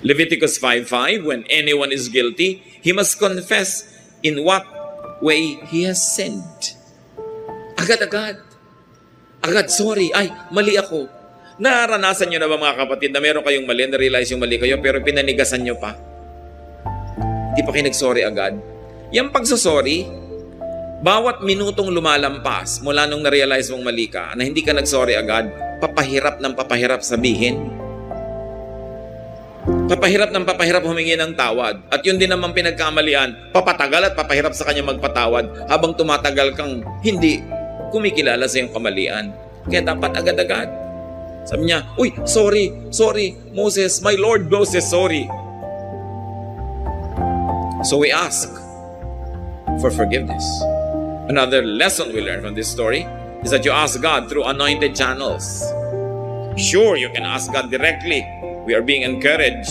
Leviticus 5:5, when anyone is guilty, he must confess in what way he has sinned. Agad-agad. Agad, sorry, ay, mali ako. Naranasan nyo na ba mga kapatid na meron kayong mali, na-realize yung mali kayo, pero pinanigasan nyo pa? Hindi pa kayo nag-sorry agad? Yung pagsasorry, bawat minutong lumalampas mula nung na-realize mong mali ka, na hindi ka nag-sorry agad, papahirap ng papahirap sabihin. Papahirap ng papahirap humingi ng tawad. At yun din naman pinagkamalian, papatagal at papahirap sa kanya magpatawad habang tumatagal kang hindi kumikilala sa iyong kamalian. Kaya dapat agad-agad. Sabi niya, uy, sorry, Moses, my Lord Moses, sorry. So we ask for forgiveness. Another lesson we learn from this story is that you ask God through anointed channels. Sure, you can ask God directly. We are being encouraged